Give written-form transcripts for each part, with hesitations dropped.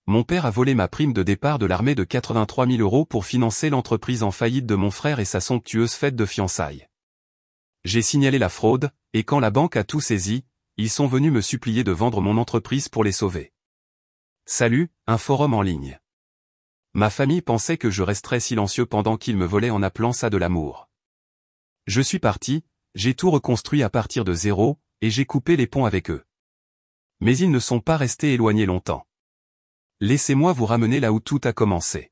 Mon père a volé ma prime de départ de l'armée de 83 000 € pour financer l'entreprise en faillite de mon frère et sa somptueuse fête de fiançailles. J'ai signalé la fraude, et quand la banque a tout saisi, ils sont venus me supplier de vendre mon entreprise pour les sauver. Salut, un forum en ligne. Ma famille pensait que je resterais silencieux pendant qu'ils me volaient en appelant ça de l'amour. Je suis parti, j'ai tout reconstruit à partir de zéro, et j'ai coupé les ponts avec eux. Mais ils ne sont pas restés éloignés longtemps. Laissez-moi vous ramener là où tout a commencé.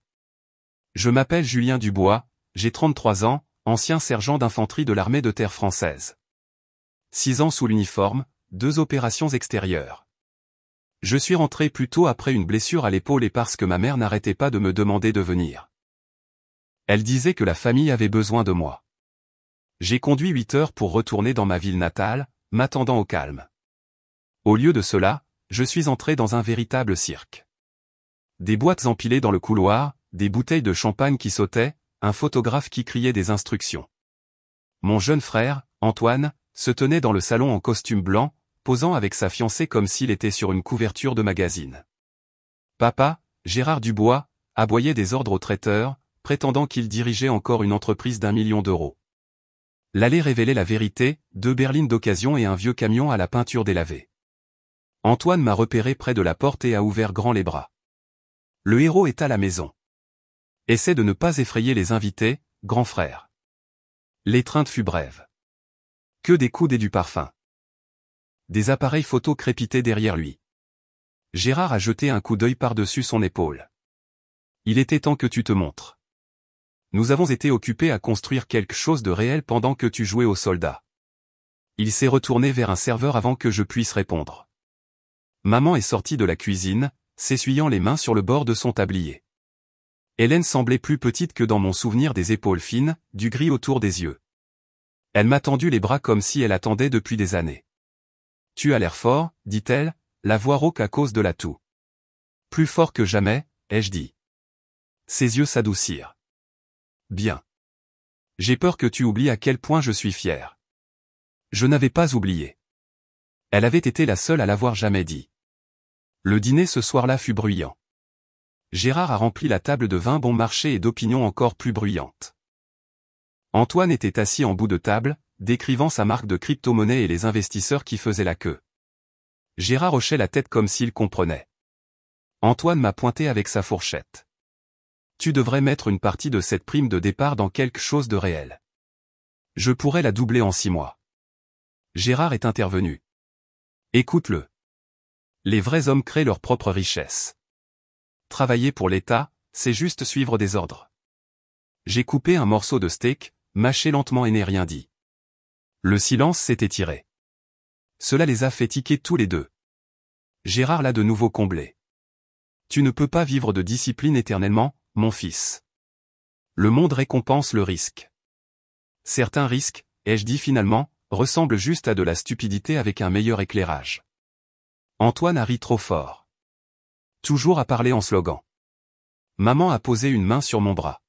Je m'appelle Julien Dubois, j'ai 33 ans, ancien sergent d'infanterie de l'armée de terre française. 6 ans sous l'uniforme, 2 opérations extérieures. Je suis rentré plus tôt après une blessure à l'épaule et parce que ma mère n'arrêtait pas de me demander de venir. Elle disait que la famille avait besoin de moi. J'ai conduit 8 heures pour retourner dans ma ville natale, m'attendant au calme. Au lieu de cela, je suis entré dans un véritable cirque. Des boîtes empilées dans le couloir, des bouteilles de champagne qui sautaient, un photographe qui criait des instructions. Mon jeune frère, Antoine, se tenait dans le salon en costume blanc, posant avec sa fiancée comme s'il était sur une couverture de magazine. Papa, Gérard Dubois, aboyait des ordres au traiteur, prétendant qu'il dirigeait encore une entreprise d'1 million d'euros. L'allée révélait la vérité, 2 berlines d'occasion et un vieux camion à la peinture délavée. Antoine m'a repéré près de la porte et a ouvert grand les bras. Le héros est à la maison. Essaie de ne pas effrayer les invités, grand frère. L'étreinte fut brève. Que des coudes et du parfum. Des appareils photo crépitaient derrière lui. Gérard a jeté un coup d'œil par-dessus son épaule. Il était temps que tu te montres. Nous avons été occupés à construire quelque chose de réel pendant que tu jouais aux soldats. Il s'est retourné vers un serveur avant que je puisse répondre. Maman est sortie de la cuisine, s'essuyant les mains sur le bord de son tablier. Hélène semblait plus petite que dans mon souvenir, des épaules fines, du gris autour des yeux. Elle m'a tendu les bras comme si elle attendait depuis des années. Tu as l'air fort, dit-elle, la voix rauque à cause de la toux. Plus fort que jamais, ai-je dit. Ses yeux s'adoucirent. Bien. J'ai peur que tu oublies à quel point je suis fier. Je n'avais pas oublié. Elle avait été la seule à l'avoir jamais dit. Le dîner ce soir-là fut bruyant. Gérard a rempli la table de vin bon marché et d'opinions encore plus bruyantes. Antoine était assis en bout de table, décrivant sa marque de crypto-monnaie et les investisseurs qui faisaient la queue. Gérard hochait la tête comme s'il comprenait. Antoine m'a pointé avec sa fourchette. Tu devrais mettre une partie de cette prime de départ dans quelque chose de réel. Je pourrais la doubler en 6 mois. Gérard est intervenu. Écoute-le. Les vrais hommes créent leur propre richesse. Travailler pour l'État, c'est juste suivre des ordres. J'ai coupé un morceau de steak, mâché lentement et n'ai rien dit. Le silence s'est étiré. Cela les a fait tiquer tous les deux. Gérard l'a de nouveau comblé. Tu ne peux pas vivre de discipline éternellement, mon fils. Le monde récompense le risque. Certains risques, ai-je dit finalement, ressemblent juste à de la stupidité avec un meilleur éclairage. Antoine a ri trop fort. Toujours à parler en slogan. Maman a posé une main sur mon bras.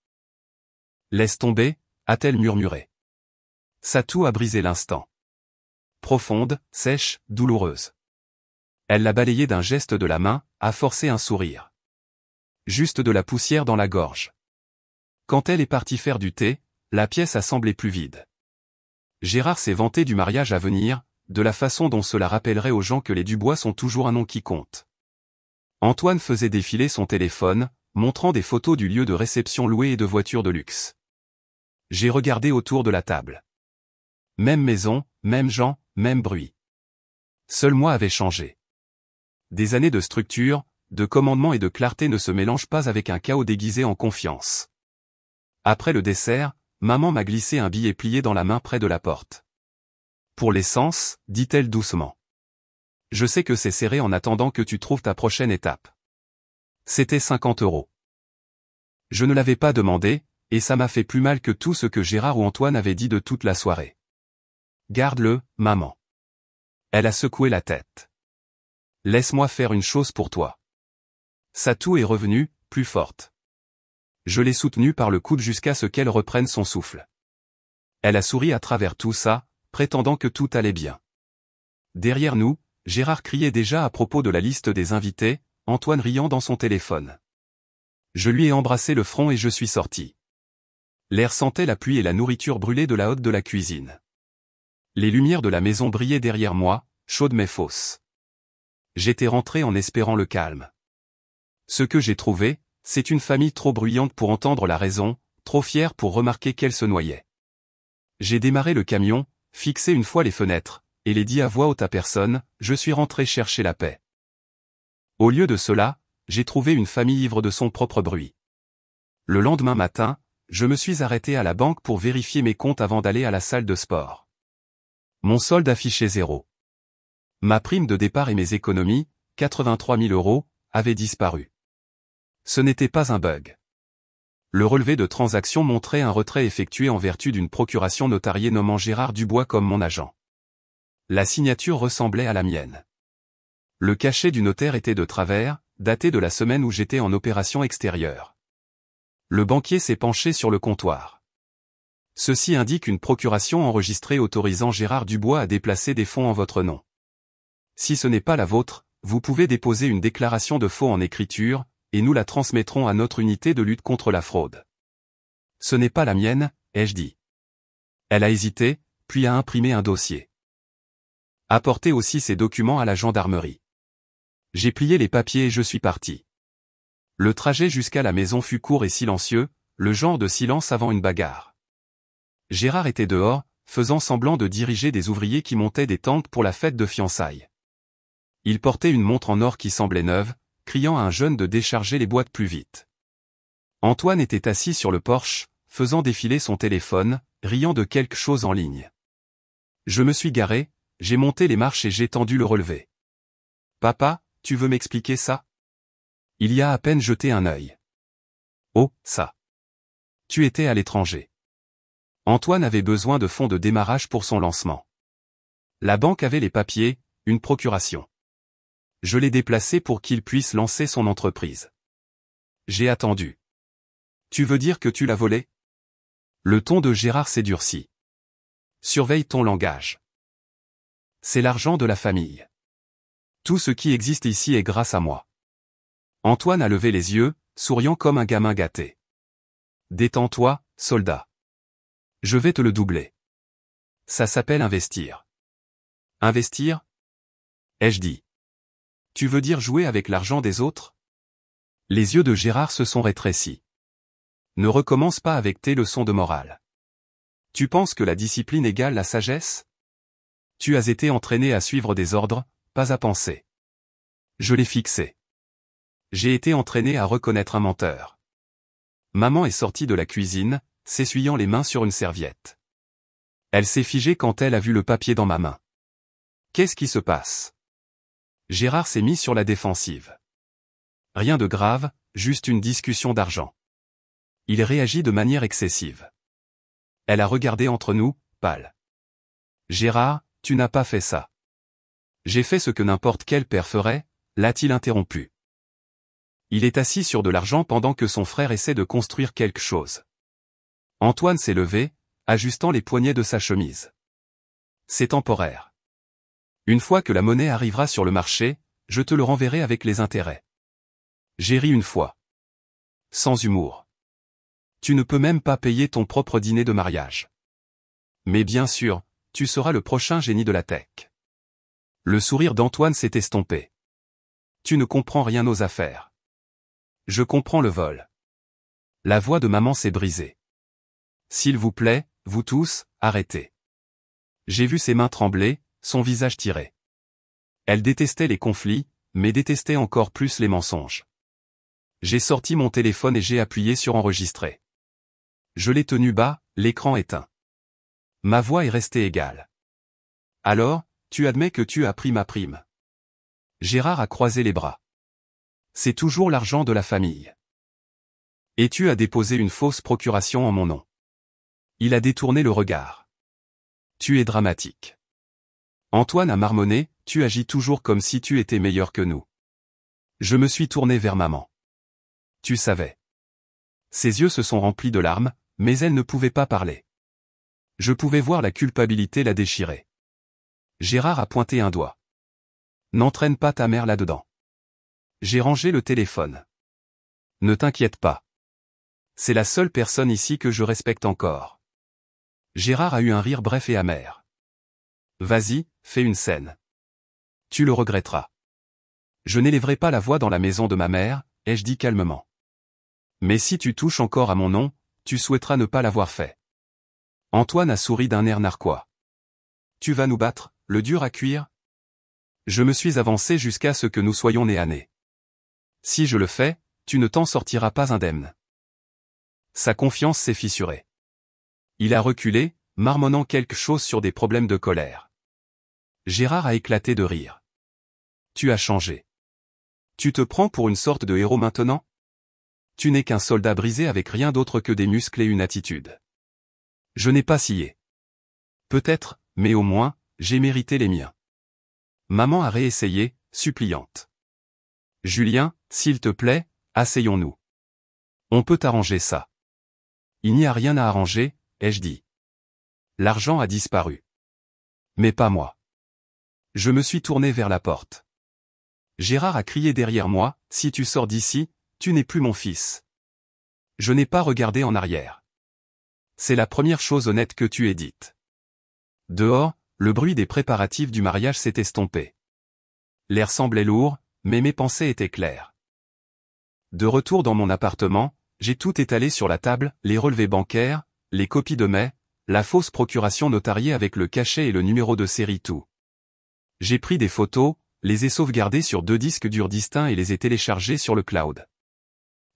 Laisse tomber, a-t-elle murmuré. Sa toux a brisé l'instant. Profonde, sèche, douloureuse. Elle l'a balayé d'un geste de la main, a forcé un sourire. Juste de la poussière dans la gorge. Quand elle est partie faire du thé, la pièce a semblé plus vide. Gérard s'est vanté du mariage à venir, de la façon dont cela rappellerait aux gens que les Dubois sont toujours un nom qui compte. Antoine faisait défiler son téléphone, montrant des photos du lieu de réception loué et de voitures de luxe. J'ai regardé autour de la table. Même maison, même gens, même bruit. Seul moi avait changé. Des années de structure, de commandement et de clarté ne se mélangent pas avec un chaos déguisé en confiance. Après le dessert, maman m'a glissé un billet plié dans la main près de la porte. Pour l'essence, dit-elle doucement. Je sais que c'est serré en attendant que tu trouves ta prochaine étape. C'était 50 €. Je ne l'avais pas demandé, et ça m'a fait plus mal que tout ce que Gérard ou Antoine avaient dit de toute la soirée. Garde-le, maman. Elle a secoué la tête. Laisse-moi faire une chose pour toi. Sa toux est revenue, plus forte. Je l'ai soutenue par le coude jusqu'à ce qu'elle reprenne son souffle. Elle a souri à travers tout ça, prétendant que tout allait bien. Derrière nous, Gérard criait déjà à propos de la liste des invités, Antoine riant dans son téléphone. Je lui ai embrassé le front et je suis sorti. L'air sentait la pluie et la nourriture brûlée de la hotte de la cuisine. Les lumières de la maison brillaient derrière moi, chaudes mais fausses. J'étais rentré en espérant le calme. Ce que j'ai trouvé, c'est une famille trop bruyante pour entendre la raison, trop fière pour remarquer qu'elle se noyait. J'ai démarré le camion, fixé une fois les fenêtres, et les dit à voix haute à personne, je suis rentré chercher la paix. Au lieu de cela, j'ai trouvé une famille ivre de son propre bruit. Le lendemain matin, je me suis arrêté à la banque pour vérifier mes comptes avant d'aller à la salle de sport. Mon solde affichait 0. Ma prime de départ et mes économies, 83 000 €, avaient disparu. Ce n'était pas un bug. Le relevé de transaction montrait un retrait effectué en vertu d'une procuration notariée nommant Gérard Dubois comme mon agent. La signature ressemblait à la mienne. Le cachet du notaire était de travers, daté de la semaine où j'étais en opération extérieure. Le banquier s'est penché sur le comptoir. Ceci indique une procuration enregistrée autorisant Gérard Dubois à déplacer des fonds en votre nom. Si ce n'est pas la vôtre, vous pouvez déposer une déclaration de faux en écriture, et nous la transmettrons à notre unité de lutte contre la fraude. Ce n'est pas la mienne, ai-je dit. Elle a hésité, puis a imprimé un dossier. Apportez aussi ces documents à la gendarmerie. J'ai plié les papiers et je suis parti. Le trajet jusqu'à la maison fut court et silencieux, le genre de silence avant une bagarre. Gérard était dehors, faisant semblant de diriger des ouvriers qui montaient des tentes pour la fête de fiançailles. Il portait une montre en or qui semblait neuve, criant à un jeune de décharger les boîtes plus vite. Antoine était assis sur le porche, faisant défiler son téléphone, riant de quelque chose en ligne. Je me suis garé, j'ai monté les marches et j'ai tendu le relevé. « Papa, tu veux m'expliquer ça ?» Il y a à peine jeté un œil. « Oh, ça. Tu étais à l'étranger. » Antoine avait besoin de fonds de démarrage pour son lancement. La banque avait les papiers, une procuration. Je l'ai déplacé pour qu'il puisse lancer son entreprise. J'ai attendu. « Tu veux dire que tu l'as volé ?» Le ton de Gérard s'est durci. « Surveille ton langage. C'est l'argent de la famille. Tout ce qui existe ici est grâce à moi. » Antoine a levé les yeux, souriant comme un gamin gâté. « Détends-toi, soldat. Je vais te le doubler. Ça s'appelle investir. » « Investir ?» ai-je dit. « Tu veux dire jouer avec l'argent des autres ?» Les yeux de Gérard se sont rétrécis. « Ne recommence pas avec tes leçons de morale. Tu penses que la discipline égale la sagesse ? Tu as été entraîné à suivre des ordres, pas à penser. Je l'ai fixé. J'ai été entraîné à reconnaître un menteur. » Maman est sortie de la cuisine, s'essuyant les mains sur une serviette. Elle s'est figée quand elle a vu le papier dans ma main. Qu'est-ce qui se passe ? Gérard s'est mis sur la défensive. Rien de grave, juste une discussion d'argent. Il réagit de manière excessive. Elle a regardé entre nous, pâle. Gérard, tu n'as pas fait ça. J'ai fait ce que n'importe quel père ferait, l'a-t-il interrompu. Il est assis sur de l'argent pendant que son frère essaie de construire quelque chose. Antoine s'est levé, ajustant les poignets de sa chemise. C'est temporaire. Une fois que la monnaie arrivera sur le marché, je te le renverrai avec les intérêts. J'ai ri une fois. Sans humour. Tu ne peux même pas payer ton propre dîner de mariage. Mais bien sûr, tu seras le prochain génie de la tech. Le sourire d'Antoine s'est estompé. Tu ne comprends rien aux affaires. Je comprends le vol. La voix de maman s'est brisée. S'il vous plaît, vous tous, arrêtez. J'ai vu ses mains trembler, son visage tiré. Elle détestait les conflits, mais détestait encore plus les mensonges. J'ai sorti mon téléphone et j'ai appuyé sur enregistrer. Je l'ai tenu bas, l'écran éteint. Ma voix est restée égale. Alors, tu admets que tu as pris ma prime. Gérard a croisé les bras. C'est toujours l'argent de la famille. Et tu as déposé une fausse procuration en mon nom. Il a détourné le regard. Tu es dramatique. Antoine a marmonné, tu agis toujours comme si tu étais meilleur que nous. Je me suis tourné vers maman. Tu savais. Ses yeux se sont remplis de larmes, mais elle ne pouvait pas parler. Je pouvais voir la culpabilité la déchirer. Gérard a pointé un doigt. N'entraîne pas ta mère là-dedans. J'ai rangé le téléphone. Ne t'inquiète pas. C'est la seule personne ici que je respecte encore. Gérard a eu un rire bref et amer. Vas-y, fais une scène. Tu le regretteras. Je n'élèverai pas la voix dans la maison de ma mère, ai-je dit calmement. Mais si tu touches encore à mon nom, tu souhaiteras ne pas l'avoir fait. Antoine a souri d'un air narquois. Tu vas nous battre, le dur à cuire? Je me suis avancé jusqu'à ce que nous soyons nez à nez. Si je le fais, tu ne t'en sortiras pas indemne. Sa confiance s'est fissurée. Il a reculé, marmonnant quelque chose sur des problèmes de colère. Gérard a éclaté de rire. Tu as changé. Tu te prends pour une sorte de héros maintenant? Tu n'es qu'un soldat brisé avec rien d'autre que des muscles et une attitude. Je n'ai pas scié. Peut-être, mais au moins, j'ai mérité les miens. Maman a réessayé, suppliante. Julien, s'il te plaît, asseyons-nous. On peut arranger ça. Il n'y a rien à arranger, ai-je dit. L'argent a disparu. Mais pas moi. Je me suis tourné vers la porte. Gérard a crié derrière moi, si tu sors d'ici, tu n'es plus mon fils. Je n'ai pas regardé en arrière. C'est la première chose honnête que tu aies dite. Dehors, le bruit des préparatifs du mariage s'est estompé. L'air semblait lourd, mais mes pensées étaient claires. De retour dans mon appartement, j'ai tout étalé sur la table, les relevés bancaires, les copies de mai, la fausse procuration notariée avec le cachet et le numéro de série tout. J'ai pris des photos, les ai sauvegardées sur 2 disques durs distincts et les ai téléchargées sur le cloud.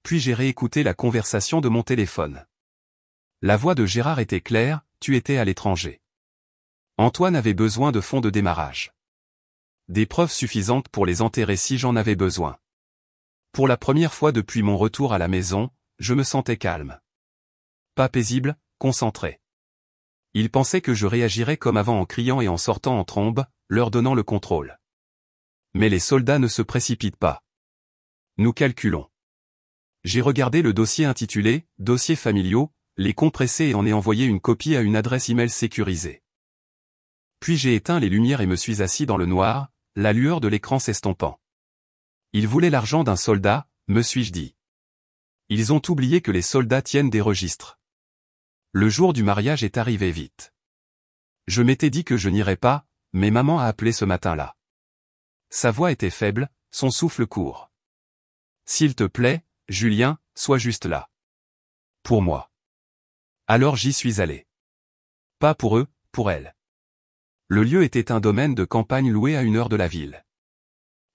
Puis j'ai réécouté la conversation de mon téléphone. La voix de Gérard était claire, tu étais à l'étranger. Antoine avait besoin de fonds de démarrage. Des preuves suffisantes pour les enterrer si j'en avais besoin. Pour la première fois depuis mon retour à la maison, je me sentais calme. Pas paisible, concentré. Il pensait que je réagirais comme avant en criant et en sortant en trombe, leur donnant le contrôle. Mais les soldats ne se précipitent pas. Nous calculons. J'ai regardé le dossier intitulé « Dossiers familiaux », les compressé et en ai envoyé une copie à une adresse email sécurisée. Puis j'ai éteint les lumières et me suis assis dans le noir, la lueur de l'écran s'estompant. Ils voulaient l'argent d'un soldat, me suis-je dit. Ils ont oublié que les soldats tiennent des registres. Le jour du mariage est arrivé vite. Je m'étais dit que je n'irais pas, mais maman a appelé ce matin-là. Sa voix était faible, son souffle court. S'il te plaît, Julien, sois juste là. Pour moi. Alors j'y suis allé. Pas pour eux, pour elle. Le lieu était un domaine de campagne loué à 1 heure de la ville.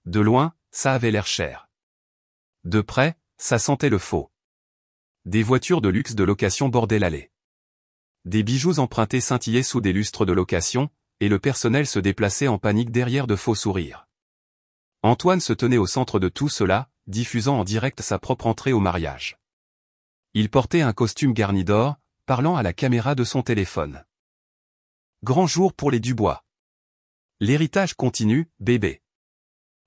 De loin, ça avait l'air cher. De près, ça sentait le faux. Des voitures de luxe de location bordaient l'allée. Des bijoux empruntés scintillaient sous des lustres de location, et le personnel se déplaçait en panique derrière de faux sourires. Antoine se tenait au centre de tout cela, diffusant en direct sa propre entrée au mariage. Il portait un costume garni d'or, parlant à la caméra de son téléphone. Grand jour pour les Dubois. L'héritage continue, bébé.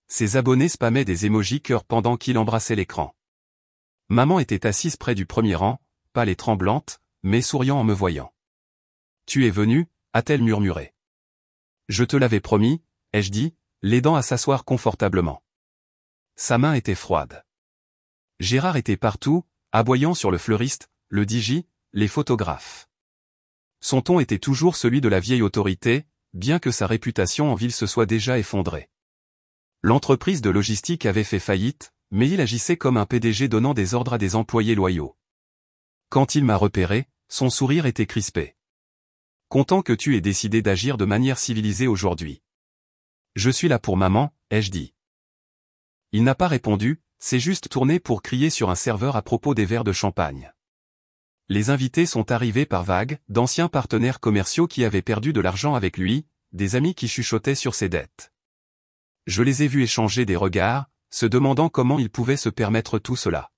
Ses abonnés spammaient des émojis cœur pendant qu'il embrassait l'écran. Maman était assise près du premier rang, pâle et tremblante, mais souriant en me voyant. Tu es venu, a-t-elle murmuré. Je te l'avais promis, ai-je dit, l'aidant à s'asseoir confortablement. Sa main était froide. Gérard était partout, aboyant sur le fleuriste, le DJ, les photographes. Son ton était toujours celui de la vieille autorité, bien que sa réputation en ville se soit déjà effondrée. L'entreprise de logistique avait fait faillite, mais il agissait comme un PDG donnant des ordres à des employés loyaux. Quand il m'a repéré, son sourire était crispé. Content que tu aies décidé d'agir de manière civilisée aujourd'hui. Je suis là pour maman, ai-je dit. Il n'a pas répondu, s'est juste tourné pour crier sur un serveur à propos des verres de champagne. Les invités sont arrivés par vagues, d'anciens partenaires commerciaux qui avaient perdu de l'argent avec lui, des amis qui chuchotaient sur ses dettes. Je les ai vus échanger des regards, se demandant comment ils pouvaient se permettre tout cela.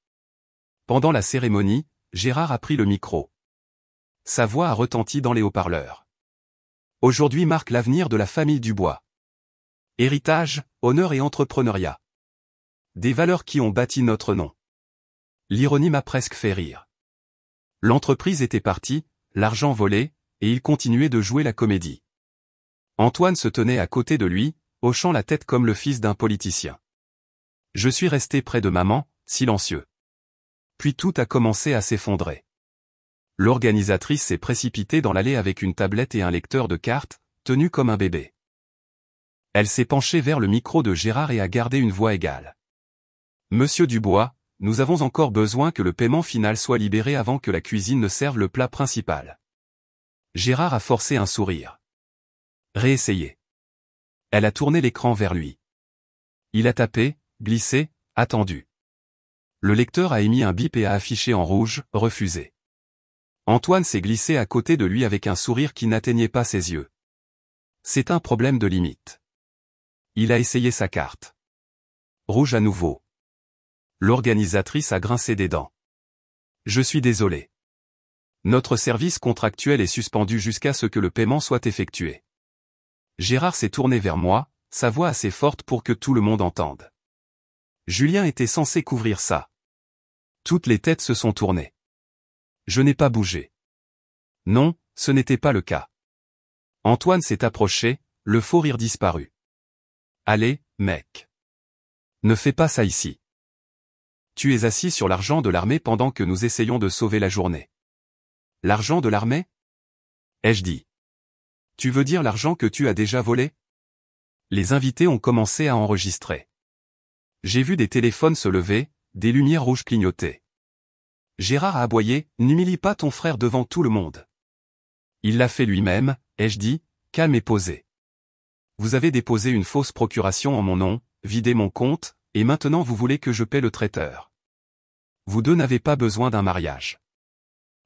Pendant la cérémonie, Gérard a pris le micro. Sa voix a retenti dans les haut-parleurs. Aujourd'hui marque l'avenir de la famille Dubois. Héritage, honneur et entrepreneuriat. Des valeurs qui ont bâti notre nom. L'ironie m'a presque fait rire. L'entreprise était partie, l'argent volé, et il continuait de jouer la comédie. Antoine se tenait à côté de lui, hochant la tête comme le fils d'un politicien. Je suis resté près de maman, silencieux. Puis tout a commencé à s'effondrer. L'organisatrice s'est précipitée dans l'allée avec une tablette et un lecteur de cartes, tenu comme un bébé. Elle s'est penchée vers le micro de Gérard et a gardé une voix égale. Monsieur Dubois, nous avons encore besoin que le paiement final soit libéré avant que la cuisine ne serve le plat principal. Gérard a forcé un sourire. Réessayez. Elle a tourné l'écran vers lui. Il a tapé, glissé, attendu. Le lecteur a émis un bip et a affiché en rouge, refusé. Antoine s'est glissé à côté de lui avec un sourire qui n'atteignait pas ses yeux. C'est un problème de limite. Il a essayé sa carte. Rouge à nouveau. L'organisatrice a grincé des dents. Je suis désolé. Notre service contractuel est suspendu jusqu'à ce que le paiement soit effectué. Gérard s'est tourné vers moi, sa voix assez forte pour que tout le monde entende. Julien était censé couvrir ça. Toutes les têtes se sont tournées. Je n'ai pas bougé. Non, ce n'était pas le cas. Antoine s'est approché, le faux rire disparu. Allez, mec. Ne fais pas ça ici. Tu es assis sur l'argent de l'armée pendant que nous essayons de sauver la journée. L'argent de l'armée ? Ai-je dit. Tu veux dire l'argent que tu as déjà volé ? Les invités ont commencé à enregistrer. J'ai vu des téléphones se lever, des lumières rouges clignoter. Gérard a aboyé, n'humilie pas ton frère devant tout le monde. Il l'a fait lui-même, ai-je dit, calme et posé. Vous avez déposé une fausse procuration en mon nom, vidé mon compte, et maintenant vous voulez que je paie le traiteur. Vous deux n'avez pas besoin d'un mariage.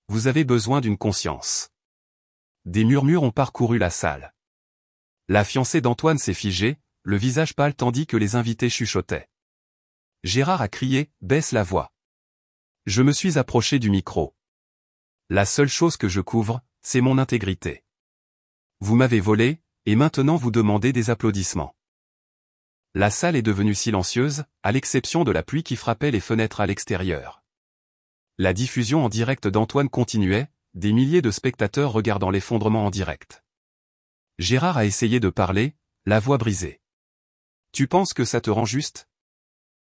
Vous avez besoin d'une conscience. Des murmures ont parcouru la salle. La fiancée d'Antoine s'est figée, le visage pâle tandis que les invités chuchotaient. Gérard a crié, baisse la voix. Je me suis approché du micro. La seule chose que je couvre, c'est mon intégrité. Vous m'avez volé, et maintenant vous demandez des applaudissements. La salle est devenue silencieuse, à l'exception de la pluie qui frappait les fenêtres à l'extérieur. La diffusion en direct d'Antoine continuait, des milliers de spectateurs regardant l'effondrement en direct. Gérard a essayé de parler, la voix brisée. Tu penses que ça te rend juste ?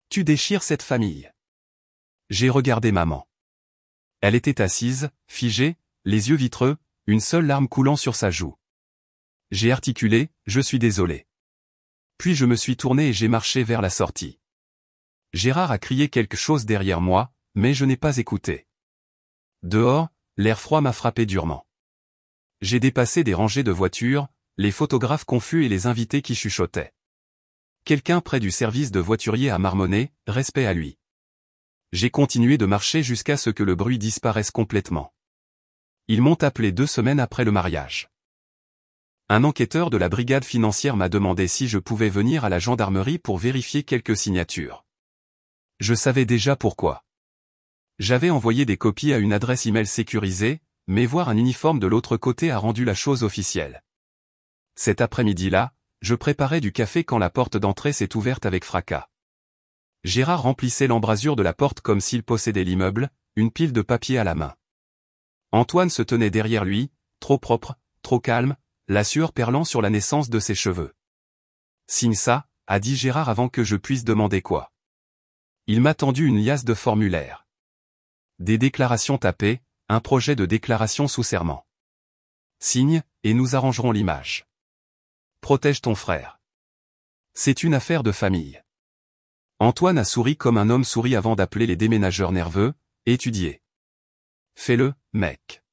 Tu déchires cette famille. J'ai regardé maman. Elle était assise, figée, les yeux vitreux, une seule larme coulant sur sa joue. J'ai articulé, je suis désolé. Puis je me suis tourné et j'ai marché vers la sortie. Gérard a crié quelque chose derrière moi, mais je n'ai pas écouté. Dehors, l'air froid m'a frappé durement. J'ai dépassé des rangées de voitures, les photographes confus et les invités qui chuchotaient. Quelqu'un près du service de voiturier a marmonné, respect à lui. J'ai continué de marcher jusqu'à ce que le bruit disparaisse complètement. Ils m'ont appelé 2 semaines après le mariage. Un enquêteur de la brigade financière m'a demandé si je pouvais venir à la gendarmerie pour vérifier quelques signatures. Je savais déjà pourquoi. J'avais envoyé des copies à une adresse email sécurisée, mais voir un uniforme de l'autre côté a rendu la chose officielle. Cet après-midi-là, je préparais du café quand la porte d'entrée s'est ouverte avec fracas. Gérard remplissait l'embrasure de la porte comme s'il possédait l'immeuble, une pile de papier à la main. Antoine se tenait derrière lui, trop propre, trop calme, la sueur perlant sur la naissance de ses cheveux. Signe ça, a dit Gérard avant que je puisse demander quoi. Il m'a tendu une liasse de formulaires. Des déclarations tapées, un projet de déclaration sous serment. Signe, et nous arrangerons l'image. Protège ton frère. C'est une affaire de famille. Antoine a souri comme un homme sourit avant d'appeler les déménageurs nerveux, étudier. Fais-le, mec.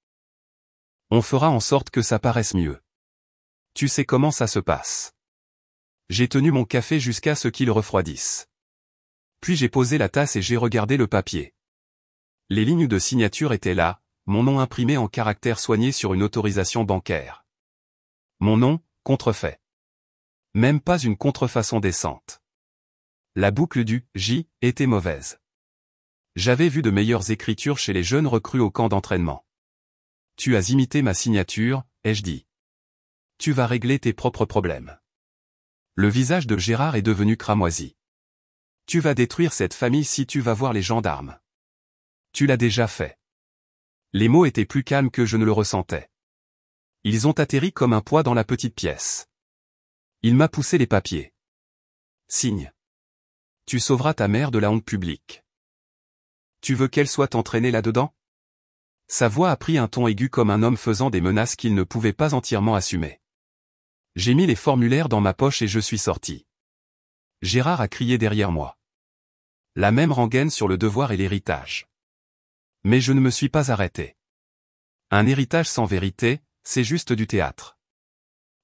On fera en sorte que ça paraisse mieux. Tu sais comment ça se passe. J'ai tenu mon café jusqu'à ce qu'il refroidisse. Puis j'ai posé la tasse et j'ai regardé le papier. Les lignes de signature étaient là, mon nom imprimé en caractères soignés sur une autorisation bancaire. Mon nom, contrefait. Même pas une contrefaçon décente. La boucle du « J » était mauvaise. J'avais vu de meilleures écritures chez les jeunes recrues au camp d'entraînement. Tu as imité ma signature, ai-je dit. Tu vas régler tes propres problèmes. Le visage de Gérard est devenu cramoisi. Tu vas détruire cette famille si tu vas voir les gendarmes. Tu l'as déjà fait. Les mots étaient plus calmes que je ne le ressentais. Ils ont atterri comme un poids dans la petite pièce. Il m'a poussé les papiers. Signe. Tu sauveras ta mère de la honte publique. Tu veux qu'elle soit entraînée là-dedans? Sa voix a pris un ton aigu comme un homme faisant des menaces qu'il ne pouvait pas entièrement assumer. J'ai mis les formulaires dans ma poche et je suis sorti. Gérard a crié derrière moi. La même rengaine sur le devoir et l'héritage. Mais je ne me suis pas arrêté. Un héritage sans vérité, c'est juste du théâtre.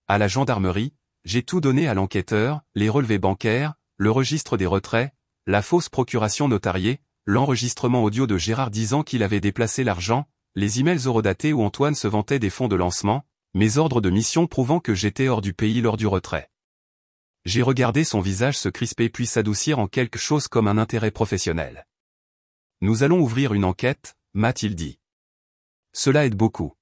À la gendarmerie, j'ai tout donné à l'enquêteur, les relevés bancaires, le registre des retraits, la fausse procuration notariée, l'enregistrement audio de Gérard disant qu'il avait déplacé l'argent, les emails horodatés où Antoine se vantait des fonds de lancement, mes ordres de mission prouvant que j'étais hors du pays lors du retrait. J'ai regardé son visage se crisper puis s'adoucir en quelque chose comme un intérêt professionnel. Nous allons ouvrir une enquête, m'a-t-il dit. Cela aide beaucoup.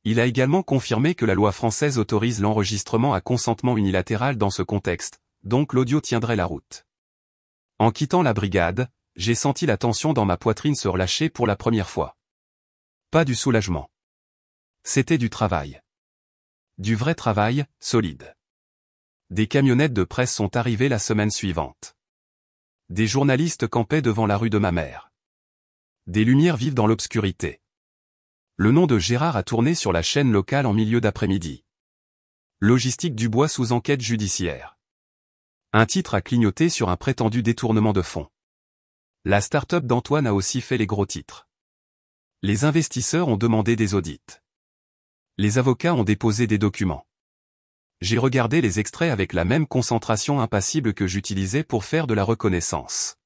Il a également confirmé que la loi française autorise l'enregistrement à consentement unilatéral dans ce contexte, donc l'audio tiendrait la route. En quittant la brigade, j'ai senti la tension dans ma poitrine se relâcher pour la première fois. Pas du soulagement. C'était du travail. Du vrai travail, solide. Des camionnettes de presse sont arrivées la semaine suivante. Des journalistes campaient devant la rue de ma mère. Des lumières vives dans l'obscurité. Le nom de Gérard a tourné sur la chaîne locale en milieu d'après-midi. Logistique Dubois sous enquête judiciaire. Un titre a clignoté sur un prétendu détournement de fonds. La start-up d'Antoine a aussi fait les gros titres. Les investisseurs ont demandé des audits. Les avocats ont déposé des documents. J'ai regardé les extraits avec la même concentration impassible que j'utilisais pour faire de la reconnaissance.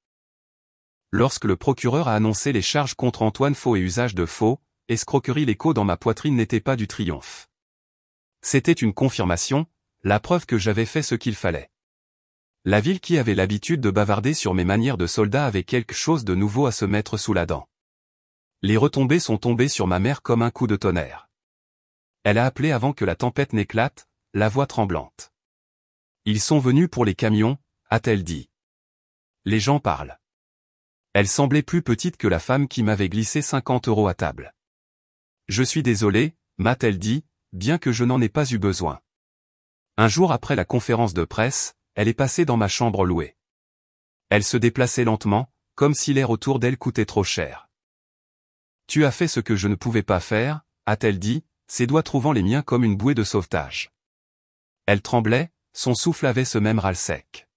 Lorsque le procureur a annoncé les charges contre Antoine faux et usage de faux, escroquerie, l'écho dans ma poitrine n'était pas du triomphe. C'était une confirmation, la preuve que j'avais fait ce qu'il fallait. La ville qui avait l'habitude de bavarder sur mes manières de soldat avait quelque chose de nouveau à se mettre sous la dent. Les retombées sont tombées sur ma mère comme un coup de tonnerre. Elle a appelé avant que la tempête n'éclate, la voix tremblante. Ils sont venus pour les camions, a-t-elle dit. Les gens parlent. Elle semblait plus petite que la femme qui m'avait glissé 50 € à table. Je suis désolé, m'a-t-elle dit, bien que je n'en ai pas eu besoin. Un jour après la conférence de presse, elle est passée dans ma chambre louée. Elle se déplaçait lentement, comme si l'air autour d'elle coûtait trop cher. Tu as fait ce que je ne pouvais pas faire, a-t-elle dit, ses doigts trouvant les miens comme une bouée de sauvetage. Elle tremblait, son souffle avait ce même râle sec.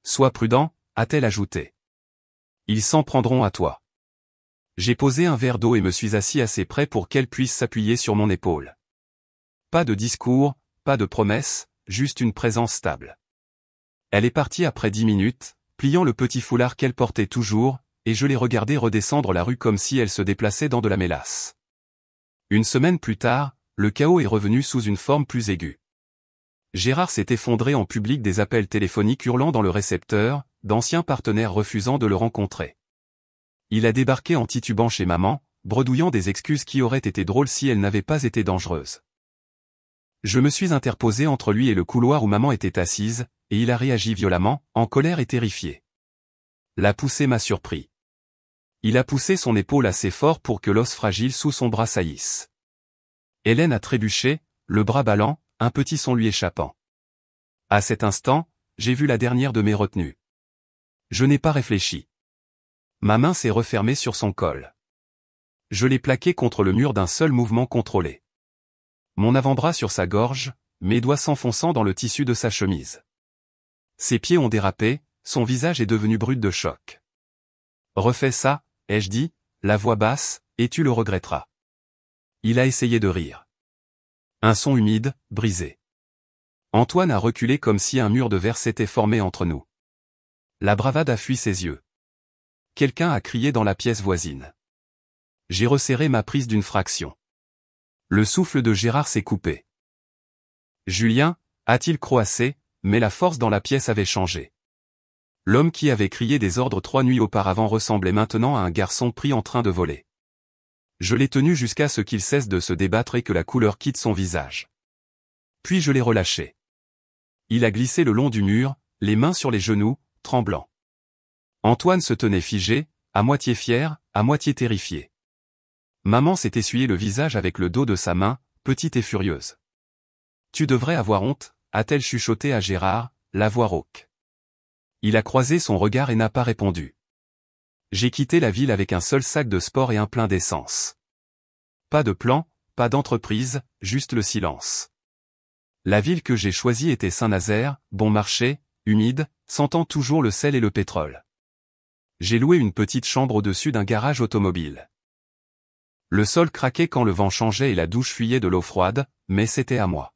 Sois prudent, a-t-elle ajouté. Ils s'en prendront à toi. J'ai posé un verre d'eau et me suis assis assez près pour qu'elle puisse s'appuyer sur mon épaule. Pas de discours, pas de promesses, juste une présence stable. Elle est partie après 10 minutes, pliant le petit foulard qu'elle portait toujours, et je l'ai regardée redescendre la rue comme si elle se déplaçait dans de la mélasse. Une semaine plus tard, le chaos est revenu sous une forme plus aiguë. Gérard s'est effondré en public, des appels téléphoniques hurlant dans le récepteur, d'anciens partenaires refusant de le rencontrer. Il a débarqué en titubant chez maman, bredouillant des excuses qui auraient été drôles si elles n'avaient pas été dangereuses. Je me suis interposé entre lui et le couloir où maman était assise, et il a réagi violemment, en colère et terrifié. La poussée m'a surpris. Il a poussé son épaule assez fort pour que l'os fragile sous son bras saillisse. Hélène a trébuché, le bras ballant, un petit son lui échappant. À cet instant, j'ai vu la dernière de mes retenues. Je n'ai pas réfléchi. Ma main s'est refermée sur son col. Je l'ai plaqué contre le mur d'un seul mouvement contrôlé. Mon avant-bras sur sa gorge, mes doigts s'enfonçant dans le tissu de sa chemise. Ses pieds ont dérapé, son visage est devenu brut de choc. Refais ça, ai-je dit, la voix basse, et tu le regretteras. Il a essayé de rire. Un son humide, brisé. Antoine a reculé comme si un mur de verre s'était formé entre nous. La bravade a fui ses yeux. Quelqu'un a crié dans la pièce voisine. J'ai resserré ma prise d'une fraction. Le souffle de Gérard s'est coupé. Julien, a-t-il croassé, mais la force dans la pièce avait changé. L'homme qui avait crié des ordres 3 nuits auparavant ressemblait maintenant à un garçon pris en train de voler. Je l'ai tenu jusqu'à ce qu'il cesse de se débattre et que la couleur quitte son visage. Puis je l'ai relâché. Il a glissé le long du mur, les mains sur les genoux, tremblant. Antoine se tenait figé, à moitié fier, à moitié terrifié. Maman s'est essuyé le visage avec le dos de sa main, petite et furieuse. Tu devrais avoir honte, a-t-elle chuchoté à Gérard, la voix rauque. Il a croisé son regard et n'a pas répondu. J'ai quitté la ville avec un seul sac de sport et un plein d'essence. Pas de plan, pas d'entreprise, juste le silence. La ville que j'ai choisie était Saint-Nazaire, bon marché, humide, sentant toujours le sel et le pétrole. J'ai loué une petite chambre au-dessus d'un garage automobile. Le sol craquait quand le vent changeait et la douche fuyait de l'eau froide, mais c'était à moi.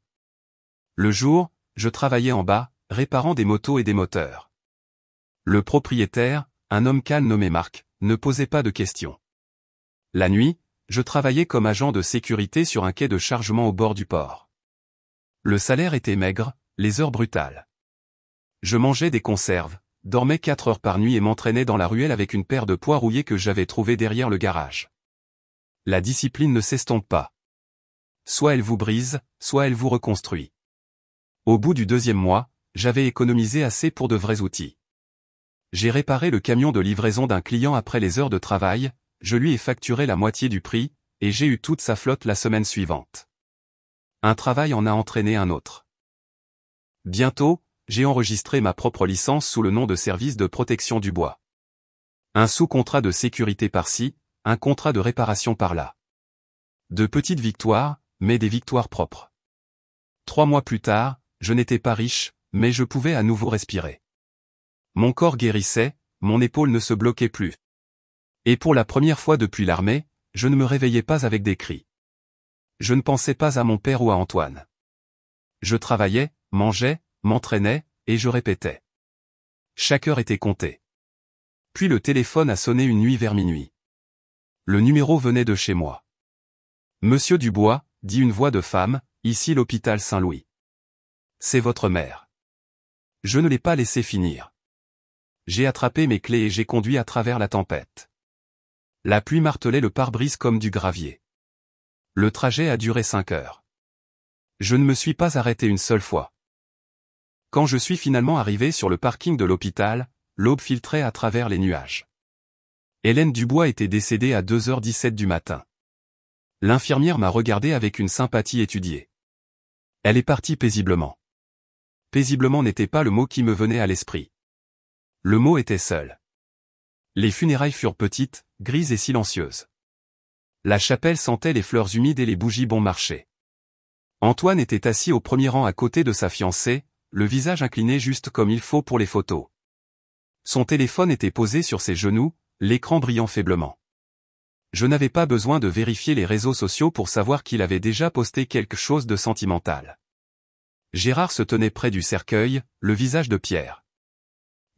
Le jour, je travaillais en bas, réparant des motos et des moteurs. Le propriétaire, un homme calme nommé Marc, ne posait pas de questions. La nuit, je travaillais comme agent de sécurité sur un quai de chargement au bord du port. Le salaire était maigre, les heures brutales. Je mangeais des conserves, dormais 4 heures par nuit et m'entraînais dans la ruelle avec une paire de poids rouillés que j'avais trouvés derrière le garage. La discipline ne s'estompe pas. Soit elle vous brise, soit elle vous reconstruit. Au bout du 2e mois, j'avais économisé assez pour de vrais outils. J'ai réparé le camion de livraison d'un client après les heures de travail, je lui ai facturé la moitié du prix, et j'ai eu toute sa flotte la semaine suivante. Un travail en a entraîné un autre. Bientôt, j'ai enregistré ma propre licence sous le nom de service de protection du bois. Un sous-contrat de sécurité par-ci, un contrat de réparation par-là. De petites victoires, mais des victoires propres. 3 mois plus tard, je n'étais pas riche, mais je pouvais à nouveau respirer. Mon corps guérissait, mon épaule ne se bloquait plus. Et pour la première fois depuis l'armée, je ne me réveillais pas avec des cris. Je ne pensais pas à mon père ou à Antoine. Je travaillais, mangeais, m'entraînais, et je répétais. Chaque heure était comptée. Puis le téléphone a sonné une nuit vers minuit. Le numéro venait de chez moi. Monsieur Dubois, dit une voix de femme, ici l'hôpital Saint-Louis. C'est votre mère. Je ne l'ai pas laissé finir. J'ai attrapé mes clés et j'ai conduit à travers la tempête. La pluie martelait le pare-brise comme du gravier. Le trajet a duré 5 heures. Je ne me suis pas arrêté une seule fois. Quand je suis finalement arrivé sur le parking de l'hôpital, l'aube filtrait à travers les nuages. Hélène Dubois était décédée à 2h17 du matin. L'infirmière m'a regardé avec une sympathie étudiée. Elle est partie paisiblement. Paisiblement n'était pas le mot qui me venait à l'esprit. Le mot était seul. Les funérailles furent petites, grises et silencieuses. La chapelle sentait les fleurs humides et les bougies bon marché. Antoine était assis au premier rang à côté de sa fiancée, le visage incliné juste comme il faut pour les photos. Son téléphone était posé sur ses genoux, l'écran brillant faiblement. Je n'avais pas besoin de vérifier les réseaux sociaux pour savoir qu'il avait déjà posté quelque chose de sentimental. Gérard se tenait près du cercueil, le visage de pierre.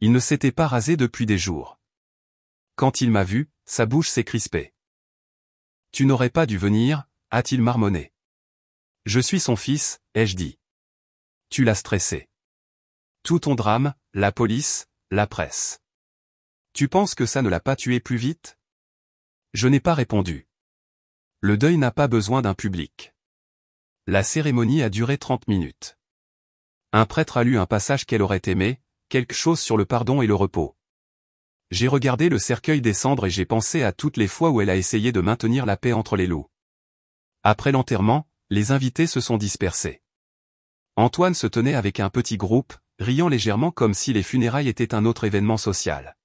Il ne s'était pas rasé depuis des jours. Quand il m'a vu, sa bouche s'est crispée. « Tu n'aurais pas dû venir » a-t-il marmonné. « Je suis son fils » ai-je dit. « Tu l'as stressé. Tout ton drame, la police, la presse. Tu penses que ça ne l'a pas tué plus vite ?» Je n'ai pas répondu. Le deuil n'a pas besoin d'un public. La cérémonie a duré 30 minutes. Un prêtre a lu un passage qu'elle aurait aimé, quelque chose sur le pardon et le repos. J'ai regardé le cercueil descendre et j'ai pensé à toutes les fois où elle a essayé de maintenir la paix entre les loups. Après l'enterrement, les invités se sont dispersés. Antoine se tenait avec un petit groupe, riant légèrement comme si les funérailles étaient un autre événement social.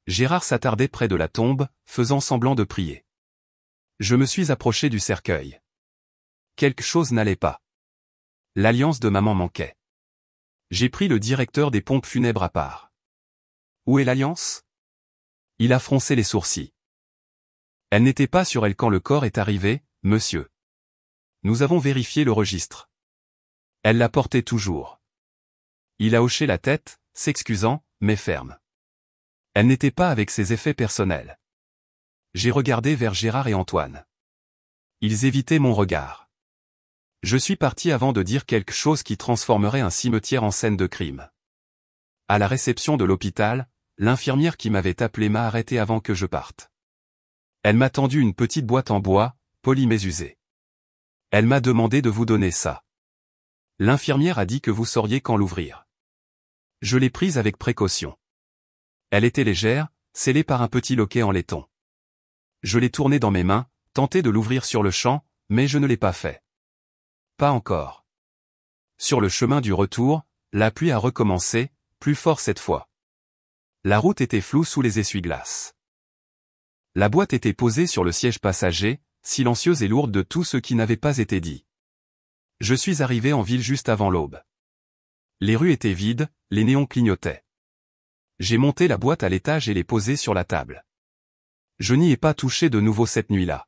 Gérard s'attardait près de la tombe, faisant semblant de prier. Je me suis approché du cercueil. Quelque chose n'allait pas. L'alliance de maman manquait. J'ai pris le directeur des pompes funèbres à part. Où est l'alliance ? Il a froncé les sourcils. Elle n'était pas sur elle quand le corps est arrivé, monsieur. Nous avons vérifié le registre. Elle la portait toujours. Il a hoché la tête, s'excusant, mais ferme. Elle n'était pas avec ses effets personnels. J'ai regardé vers Gérard et Antoine. Ils évitaient mon regard. Je suis parti avant de dire quelque chose qui transformerait un cimetière en scène de crime. À la réception de l'hôpital, l'infirmière qui m'avait appelé m'a arrêté avant que je parte. Elle m'a tendu une petite boîte en bois, polie mais usée. Elle m'a demandé de vous donner ça. L'infirmière a dit que vous sauriez quand l'ouvrir. Je l'ai prise avec précaution. Elle était légère, scellée par un petit loquet en laiton. Je l'ai tournée dans mes mains, tenté de l'ouvrir sur le champ, mais je ne l'ai pas fait. Pas encore. Sur le chemin du retour, la pluie a recommencé, plus fort cette fois. La route était floue sous les essuie-glaces. La boîte était posée sur le siège passager, silencieuse et lourde de tout ce qui n'avait pas été dit. Je suis arrivé en ville juste avant l'aube. Les rues étaient vides, les néons clignotaient. J'ai monté la boîte à l'étage et l'ai posée sur la table. Je n'y ai pas touché de nouveau cette nuit-là.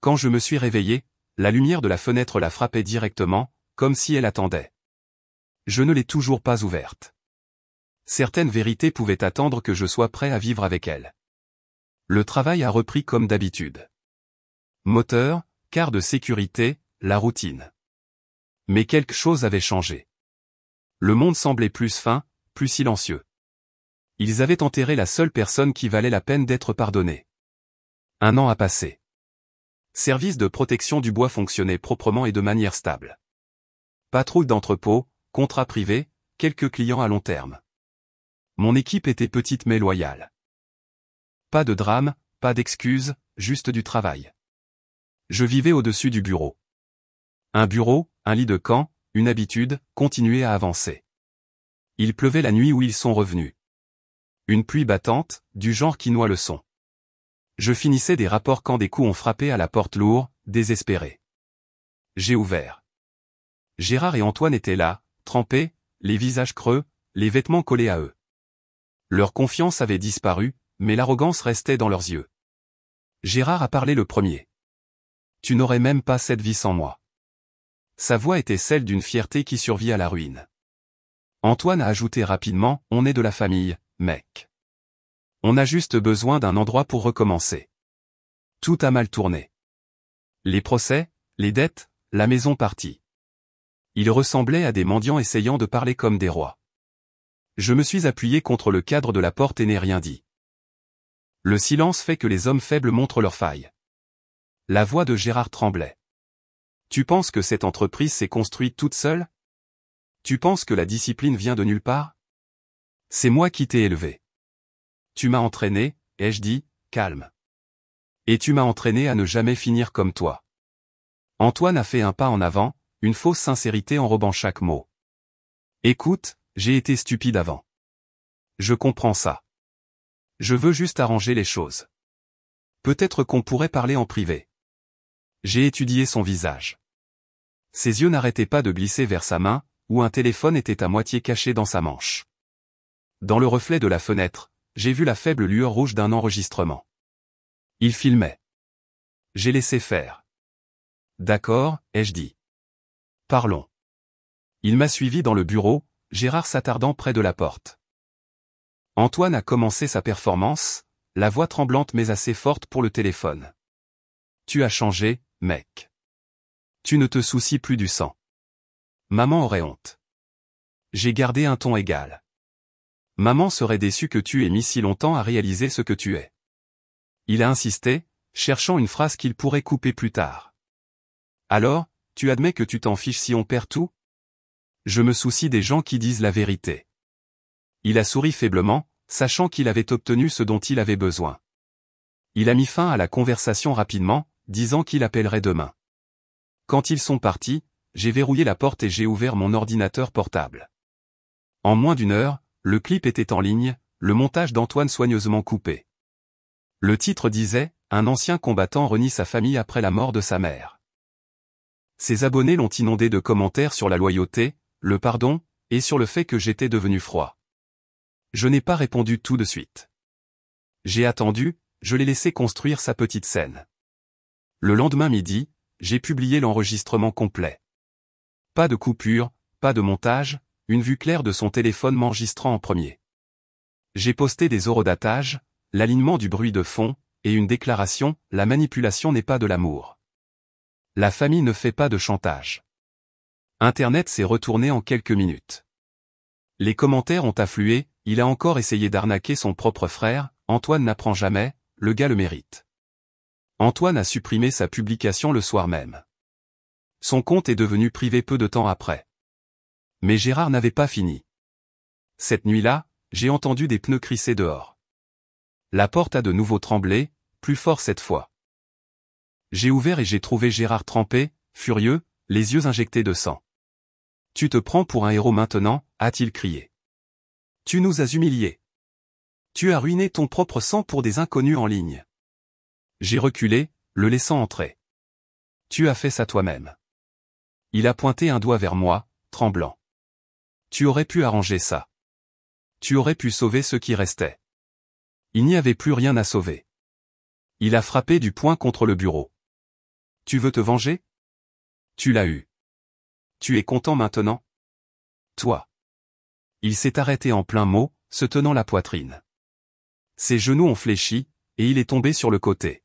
Quand je me suis réveillé, la lumière de la fenêtre la frappait directement, comme si elle attendait. Je ne l'ai toujours pas ouverte. Certaines vérités pouvaient attendre que je sois prêt à vivre avec elles. Le travail a repris comme d'habitude. Moteur, quart de sécurité, la routine. Mais quelque chose avait changé. Le monde semblait plus fin, plus silencieux. Ils avaient enterré la seule personne qui valait la peine d'être pardonnée. 1 an a passé. Service de protection du bois fonctionnait proprement et de manière stable. Patrouille d'entrepôt, contrat privé, quelques clients à long terme. Mon équipe était petite mais loyale. Pas de drame, pas d'excuses, juste du travail. Je vivais au-dessus du bureau. Un bureau, un lit de camp, une habitude, continuait à avancer. Il pleuvait la nuit où ils sont revenus. Une pluie battante, du genre qui noie le son. Je finissais des rapports quand des coups ont frappé à la porte lourd, désespérés. J'ai ouvert. Gérard et Antoine étaient là, trempés, les visages creux, les vêtements collés à eux. Leur confiance avait disparu, mais l'arrogance restait dans leurs yeux. Gérard a parlé le premier. Tu n'aurais même pas cette vie sans moi. Sa voix était celle d'une fierté qui survit à la ruine. Antoine a ajouté rapidement, on est de la famille, mec. On a juste besoin d'un endroit pour recommencer. Tout a mal tourné. Les procès, les dettes, la maison partie. Ils ressemblaient à des mendiants essayant de parler comme des rois. Je me suis appuyé contre le cadre de la porte et n'ai rien dit. Le silence fait que les hommes faibles montrent leurs failles. La voix de Gérard tremblait. Tu penses que cette entreprise s'est construite toute seule? Tu penses que la discipline vient de nulle part? C'est moi qui t'ai élevé. Tu m'as entraîné, ai-je dit, calme. Et tu m'as entraîné à ne jamais finir comme toi. Antoine a fait un pas en avant, une fausse sincérité enrobant chaque mot. Écoute, j'ai été stupide avant. Je comprends ça. Je veux juste arranger les choses. Peut-être qu'on pourrait parler en privé. J'ai étudié son visage. Ses yeux n'arrêtaient pas de glisser vers sa main, où un téléphone était à moitié caché dans sa manche. Dans le reflet de la fenêtre, j'ai vu la faible lueur rouge d'un enregistrement. Il filmait. J'ai laissé faire. D'accord, ai-je dit. Parlons. Il m'a suivi dans le bureau, Gérard s'attardant près de la porte. Antoine a commencé sa performance, la voix tremblante mais assez forte pour le téléphone. Tu as changé, mec. Tu ne te soucies plus du sang. Maman aurait honte. J'ai gardé un ton égal. Maman serait déçue que tu aies mis si longtemps à réaliser ce que tu es. Il a insisté, cherchant une phrase qu'il pourrait couper plus tard. Alors, tu admets que tu t'en fiches si on perd tout? Je me soucie des gens qui disent la vérité. Il a souri faiblement, sachant qu'il avait obtenu ce dont il avait besoin. Il a mis fin à la conversation rapidement, disant qu'il appellerait demain. Quand ils sont partis, j'ai verrouillé la porte et j'ai ouvert mon ordinateur portable. En moins d'1 heure, le clip était en ligne, le montage d'Antoine soigneusement coupé. Le titre disait « Un ancien combattant renie sa famille après la mort de sa mère ». Ses abonnés l'ont inondé de commentaires sur la loyauté, le pardon, et sur le fait que j'étais devenu froid. Je n'ai pas répondu tout de suite. J'ai attendu, je l'ai laissé construire sa petite scène. Le lendemain midi, j'ai publié l'enregistrement complet. Pas de coupure, pas de montage, une vue claire de son téléphone m'enregistrant en premier. J'ai posté des horodatages, l'alignement du bruit de fond, et une déclaration, la manipulation n'est pas de l'amour. La famille ne fait pas de chantage. Internet s'est retourné en quelques minutes. Les commentaires ont afflué, il a encore essayé d'arnaquer son propre frère, Antoine n'apprend jamais, le gars le mérite. Antoine a supprimé sa publication le soir même. Son compte est devenu privé peu de temps après. Mais Gérard n'avait pas fini. Cette nuit-là, j'ai entendu des pneus crisser dehors. La porte a de nouveau tremblé, plus fort cette fois. J'ai ouvert et j'ai trouvé Gérard trempé, furieux, les yeux injectés de sang. « Tu te prends pour un héros maintenant » a-t-il crié. « Tu nous as humiliés. Tu as ruiné ton propre sang pour des inconnus en ligne. J'ai reculé, le laissant entrer. Tu as fait ça toi-même. Il a pointé un doigt vers moi, tremblant. Tu aurais pu arranger ça. Tu aurais pu sauver ceux qui restaient. Il n'y avait plus rien à sauver. Il a frappé du poing contre le bureau. Tu veux te venger? Tu l'as eu. Tu es content maintenant? Toi. Il s'est arrêté en plein mot, se tenant la poitrine. Ses genoux ont fléchi, et il est tombé sur le côté.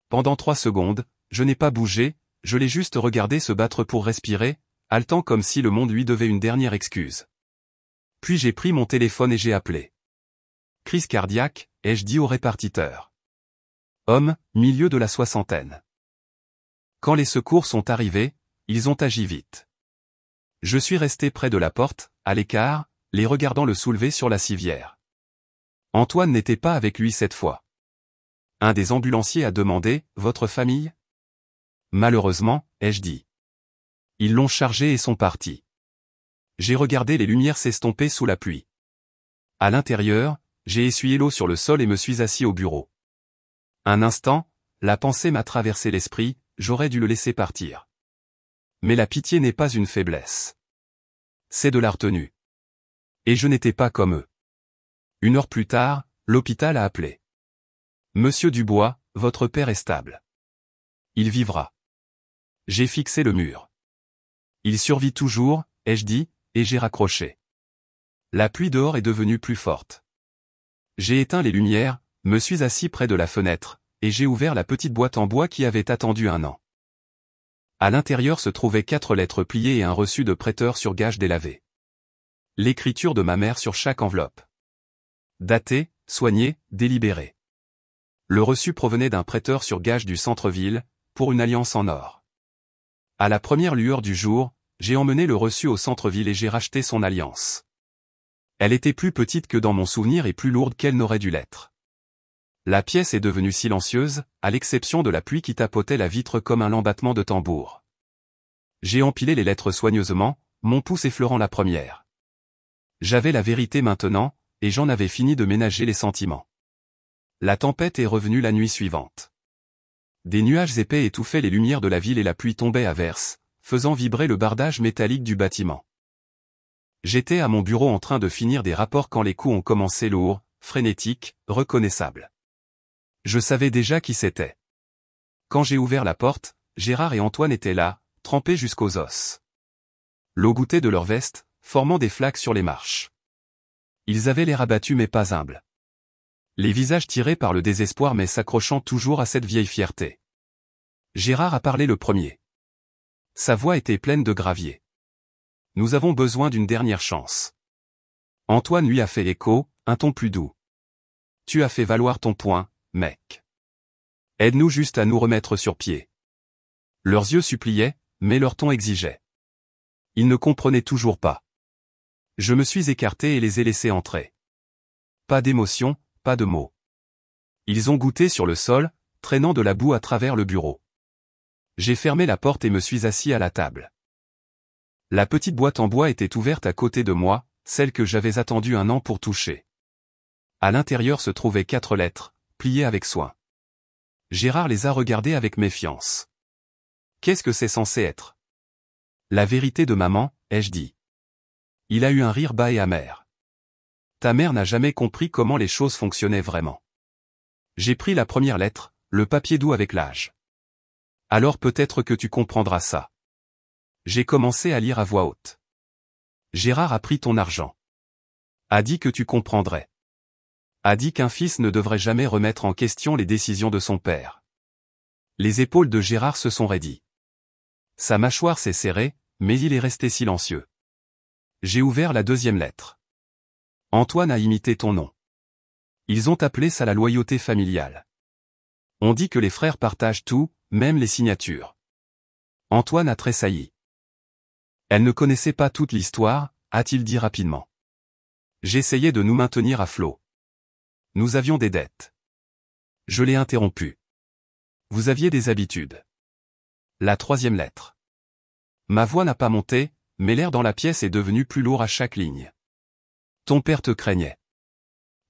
Pendant 3 secondes, je n'ai pas bougé, je l'ai juste regardé se battre pour respirer, haletant comme si le monde lui devait une dernière excuse. Puis j'ai pris mon téléphone et j'ai appelé. Crise cardiaque, ai-je dit au répartiteur. Homme, milieu de la soixantaine. Quand les secours sont arrivés, ils ont agi vite. Je suis resté près de la porte, à l'écart, les regardant le soulever sur la civière. Antoine n'était pas avec lui cette fois. Un des ambulanciers a demandé « Votre famille ?» Malheureusement, ai-je dit. Ils l'ont chargé et sont partis. J'ai regardé les lumières s'estomper sous la pluie. À l'intérieur, j'ai essuyé l'eau sur le sol et me suis assis au bureau. Un instant, la pensée m'a traversé l'esprit, j'aurais dû le laisser partir. Mais la pitié n'est pas une faiblesse. C'est de la retenue. Et je n'étais pas comme eux. 1 heure plus tard, l'hôpital a appelé. Monsieur Dubois, votre père est stable. Il vivra. J'ai fixé le mur. Il survit toujours, ai-je dit, et j'ai raccroché. La pluie dehors est devenue plus forte. J'ai éteint les lumières, me suis assis près de la fenêtre, et j'ai ouvert la petite boîte en bois qui avait attendu 1 an. À l'intérieur se trouvaient 4 lettres pliées et un reçu de prêteur sur gage délavé. L'écriture de ma mère sur chaque enveloppe. Daté, soigné, délibéré. Le reçu provenait d'un prêteur sur gage du centre-ville, pour une alliance en or. À la première lueur du jour, j'ai emmené le reçu au centre-ville et j'ai racheté son alliance. Elle était plus petite que dans mon souvenir et plus lourde qu'elle n'aurait dû l'être. La pièce est devenue silencieuse, à l'exception de la pluie qui tapotait la vitre comme un lambattement de tambour. J'ai empilé les lettres soigneusement, mon pouce effleurant la première. J'avais la vérité maintenant, et j'en avais fini de ménager les sentiments. La tempête est revenue la nuit suivante. Des nuages épais étouffaient les lumières de la ville et la pluie tombait à verse, faisant vibrer le bardage métallique du bâtiment. J'étais à mon bureau en train de finir des rapports quand les coups ont commencé lourds, frénétiques, reconnaissables. Je savais déjà qui c'était. Quand j'ai ouvert la porte, Gérard et Antoine étaient là, trempés jusqu'aux os. L'eau goûtait de leur veste, formant des flaques sur les marches. Ils avaient l'air abattus mais pas humbles. Les visages tirés par le désespoir mais s'accrochant toujours à cette vieille fierté. Gérard a parlé le premier. Sa voix était pleine de gravier. Nous avons besoin d'une dernière chance. Antoine lui a fait écho, un ton plus doux. Tu as fait valoir ton point, mec. Aide-nous juste à nous remettre sur pied. Leurs yeux suppliaient, mais leur ton exigeait. Ils ne comprenaient toujours pas. Je me suis écarté et les ai laissés entrer. Pas d'émotion, pas de mots. Ils ont goûté sur le sol, traînant de la boue à travers le bureau. J'ai fermé la porte et me suis assis à la table. La petite boîte en bois était ouverte à côté de moi, celle que j'avais attendue 1 an pour toucher. À l'intérieur se trouvaient 4 lettres, pliées avec soin. Gérard les a regardées avec méfiance. Qu'est-ce que c'est censé être? La vérité de maman, ai-je dit. Il a eu un rire bas et amer. Ta mère n'a jamais compris comment les choses fonctionnaient vraiment. J'ai pris la première lettre, le papier doux avec l'âge. Alors peut-être que tu comprendras ça. J'ai commencé à lire à voix haute. Gérard a pris ton argent. A dit que tu comprendrais. A dit qu'un fils ne devrait jamais remettre en question les décisions de son père. Les épaules de Gérard se sont raidies. Sa mâchoire s'est serrée, mais il est resté silencieux. J'ai ouvert la deuxième lettre. Antoine a imité ton nom. Ils ont appelé ça la loyauté familiale. On dit que les frères partagent tout, même les signatures. Antoine a tressailli. Elle ne connaissait pas toute l'histoire, a-t-il dit rapidement. J'essayais de nous maintenir à flot. Nous avions des dettes. Je l'ai interrompu. Vous aviez des habitudes. La troisième lettre. Ma voix n'a pas monté, mais l'air dans la pièce est devenu plus lourd à chaque ligne. Ton père te craignait.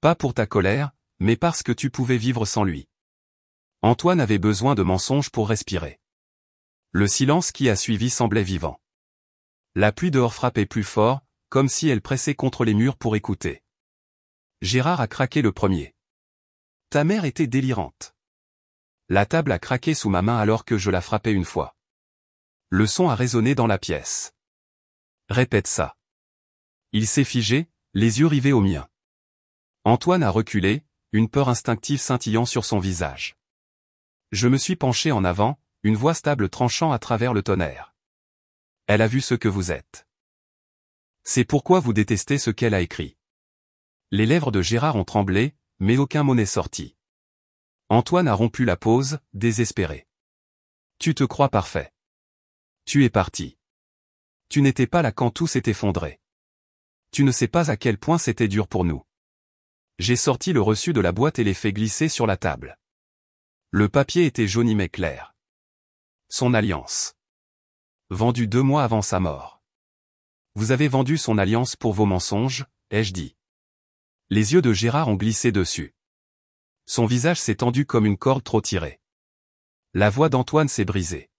Pas pour ta colère, mais parce que tu pouvais vivre sans lui. Antoine avait besoin de mensonges pour respirer. Le silence qui a suivi semblait vivant. La pluie dehors frappait plus fort, comme si elle pressait contre les murs pour écouter. Gérard a craqué le premier. Ta mère était délirante. La table a craqué sous ma main alors que je la frappais une fois. Le son a résonné dans la pièce. Répète ça. Il s'est figé, les yeux rivés aux miens. Antoine a reculé, une peur instinctive scintillant sur son visage. Je me suis penché en avant, une voix stable tranchant à travers le tonnerre. Elle a vu ce que vous êtes. C'est pourquoi vous détestez ce qu'elle a écrit. Les lèvres de Gérard ont tremblé, mais aucun mot n'est sorti. Antoine a rompu la pause, désespéré. Tu te crois parfait. Tu es parti. Tu n'étais pas là quand tout s'est effondré. Tu ne sais pas à quel point c'était dur pour nous. J'ai sorti le reçu de la boîte et l'ai fait glisser sur la table. Le papier était jauni mais clair. Son alliance. Vendue 2 mois avant sa mort. Vous avez vendu son alliance pour vos mensonges, ai-je dit. Les yeux de Gérard ont glissé dessus. Son visage s'est tendu comme une corde trop tirée. La voix d'Antoine s'est brisée.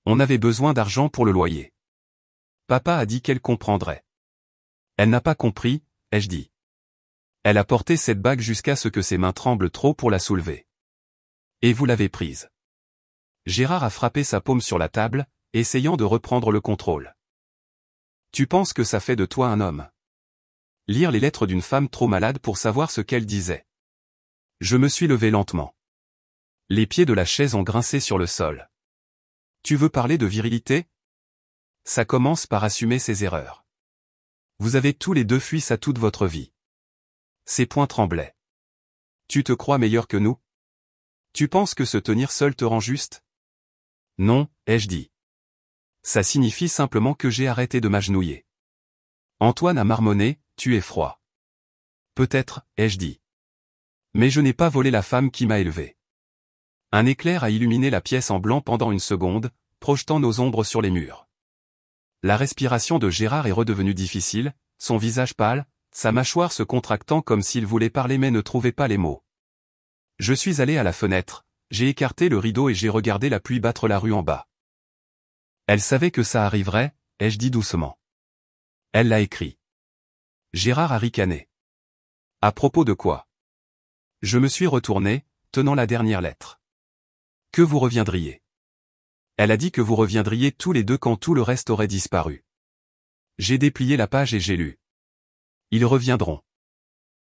On avait besoin d'argent pour le loyer. Papa a dit qu'elle comprendrait. Elle n'a pas compris, ai-je dit. Elle a porté cette bague jusqu'à ce que ses mains tremblent trop pour la soulever. Et vous l'avez prise. Gérard a frappé sa paume sur la table, essayant de reprendre le contrôle. Tu penses que ça fait de toi un homme? Lire les lettres d'une femme trop malade pour savoir ce qu'elle disait. Je me suis levé lentement. Les pieds de la chaise ont grincé sur le sol. Tu veux parler de virilité? Ça commence par assumer ses erreurs. Vous avez tous les deux fui ça toute votre vie. Ses poings tremblaient. Tu te crois meilleur que nous? Tu penses que se tenir seul te rend juste? Non, ai-je dit. Ça signifie simplement que j'ai arrêté de m'agenouiller. Antoine a marmonné, tu es froid. Peut-être, ai-je dit. Mais je n'ai pas volé la femme qui m'a élevé. Un éclair a illuminé la pièce en blanc pendant une seconde, projetant nos ombres sur les murs. La respiration de Gérard est redevenue difficile, son visage pâle, sa mâchoire se contractant comme s'il voulait parler mais ne trouvait pas les mots. Je suis allé à la fenêtre, j'ai écarté le rideau et j'ai regardé la pluie battre la rue en bas. Elle savait que ça arriverait, ai-je dit doucement. Elle l'a écrit. Gérard a ricané. À propos de quoi? Je me suis retourné, tenant la dernière lettre. Que vous reviendriez. Elle a dit que vous reviendriez tous les deux quand tout le reste aurait disparu. J'ai déplié la page et j'ai lu. Ils reviendront.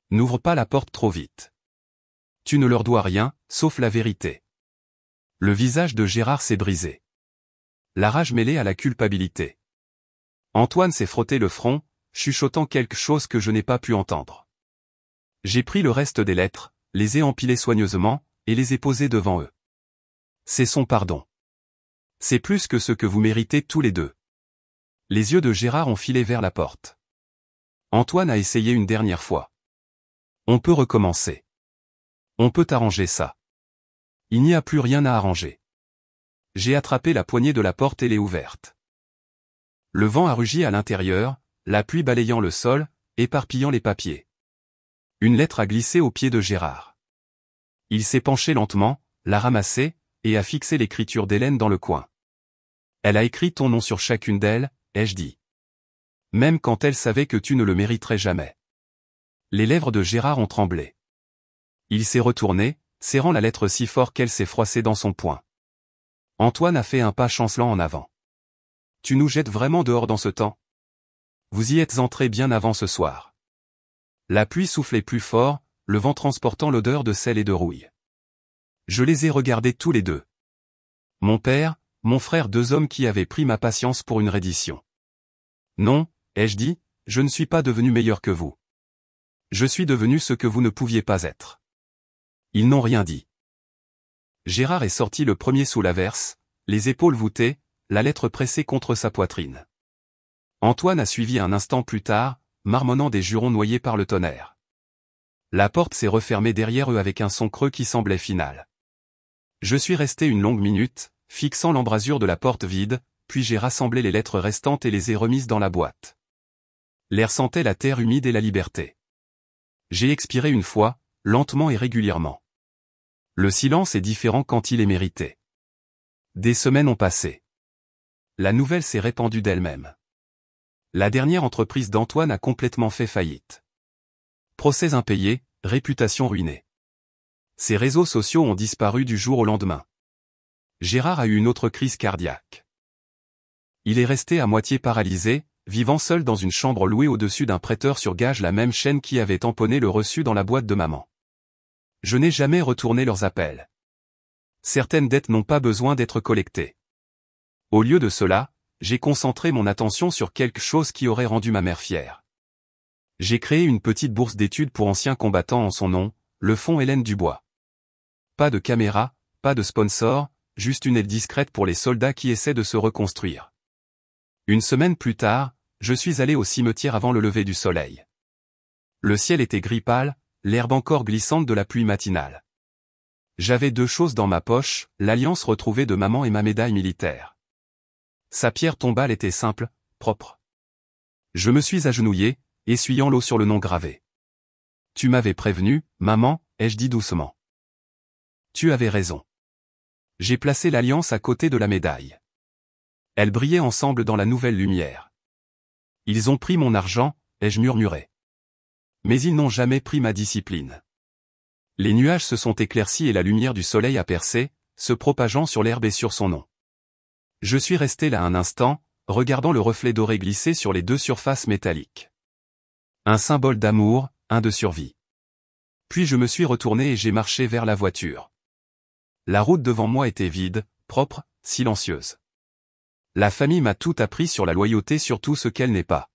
N'ouvre pas la porte trop vite. Tu ne leur dois rien, sauf la vérité. Le visage de Gérard s'est brisé. La rage mêlée à la culpabilité. Antoine s'est frotté le front, chuchotant quelque chose que je n'ai pas pu entendre. J'ai pris le reste des lettres, les ai empilées soigneusement, et les ai posées devant eux. C'est son pardon. C'est plus que ce que vous méritez tous les deux. Les yeux de Gérard ont filé vers la porte. Antoine a essayé une dernière fois. On peut recommencer. On peut arranger ça. Il n'y a plus rien à arranger. J'ai attrapé la poignée de la porte et l'ai ouverte. Le vent a rugi à l'intérieur, la pluie balayant le sol, éparpillant les papiers. Une lettre a glissé au pied de Gérard. Il s'est penché lentement, l'a ramassée, et a fixé l'écriture d'Hélène dans le coin. Elle a écrit ton nom sur chacune d'elles, ai-je dit. Même quand elle savait que tu ne le mériterais jamais. Les lèvres de Gérard ont tremblé. Il s'est retourné, serrant la lettre si fort qu'elle s'est froissée dans son poing. Antoine a fait un pas chancelant en avant. Tu nous jettes vraiment dehors dans ce temps? Vous y êtes entrés bien avant ce soir. La pluie soufflait plus fort, le vent transportant l'odeur de sel et de rouille. Je les ai regardés tous les deux. Mon père, mon frère, 2 hommes qui avaient pris ma patience pour une reddition. Non, ai-je dit, je ne suis pas devenu meilleur que vous. Je suis devenu ce que vous ne pouviez pas être. Ils n'ont rien dit. Gérard est sorti le premier sous l'averse, les épaules voûtées, la lettre pressée contre sa poitrine. Antoine a suivi un instant plus tard, marmonnant des jurons noyés par le tonnerre. La porte s'est refermée derrière eux avec un son creux qui semblait final. Je suis resté une longue minute, fixant l'embrasure de la porte vide, puis j'ai rassemblé les lettres restantes et les ai remises dans la boîte. L'air sentait la terre humide et la liberté. J'ai expiré une fois, lentement et régulièrement. Le silence est différent quand il est mérité. Des semaines ont passé. La nouvelle s'est répandue d'elle-même. La dernière entreprise d'Antoine a complètement fait faillite. Procès impayé, réputation ruinée. Ses réseaux sociaux ont disparu du jour au lendemain. Gérard a eu une autre crise cardiaque. Il est resté à moitié paralysé, vivant seul dans une chambre louée au-dessus d'un prêteur sur gage, la même chaîne qui avait tamponné le reçu dans la boîte de maman. Je n'ai jamais retourné leurs appels. Certaines dettes n'ont pas besoin d'être collectées. Au lieu de cela, j'ai concentré mon attention sur quelque chose qui aurait rendu ma mère fière. J'ai créé une petite bourse d'études pour anciens combattants en son nom, le fonds Hélène Dubois. Pas de caméra, pas de sponsor, juste une aide discrète pour les soldats qui essaient de se reconstruire. Une semaine plus tard, je suis allé au cimetière avant le lever du soleil. Le ciel était gris pâle, l'herbe encore glissante de la pluie matinale. J'avais deux choses dans ma poche, l'alliance retrouvée de maman et ma médaille militaire. Sa pierre tombale était simple, propre. Je me suis agenouillé, essuyant l'eau sur le nom gravé. Tu m'avais prévenu, maman, ai-je dit doucement. Tu avais raison. J'ai placé l'alliance à côté de la médaille. Elles brillaient ensemble dans la nouvelle lumière. Ils ont pris mon argent, ai-je murmuré. Mais ils n'ont jamais pris ma discipline. Les nuages se sont éclaircis et la lumière du soleil a percé, se propageant sur l'herbe et sur son nom. Je suis resté là un instant, regardant le reflet doré glisser sur les deux surfaces métalliques. Un symbole d'amour, un de survie. Puis je me suis retourné et j'ai marché vers la voiture. La route devant moi était vide, propre, silencieuse. La famille m'a tout appris sur la loyauté, surtout ce qu'elle n'est pas.